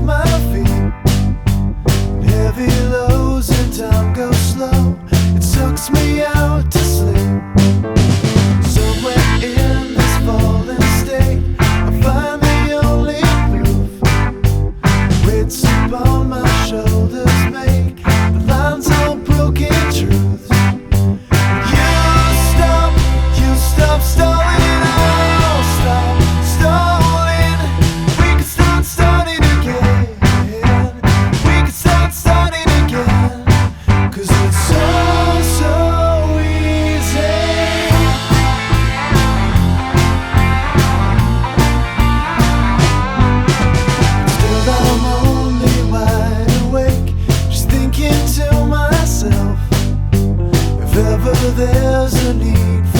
my feet. Heavy lows and time goes slow. It sucks me out to sleep. Somewhere in this fallen state, I find the only proof. Weights upon my shoulders make the lines all broken truths. You stop stalling, I'll stop stalling. We can start starting again. We can start starting again. 'Cause it's so easy. Still I'm only wide awake, just thinking to myself, if ever there's a need for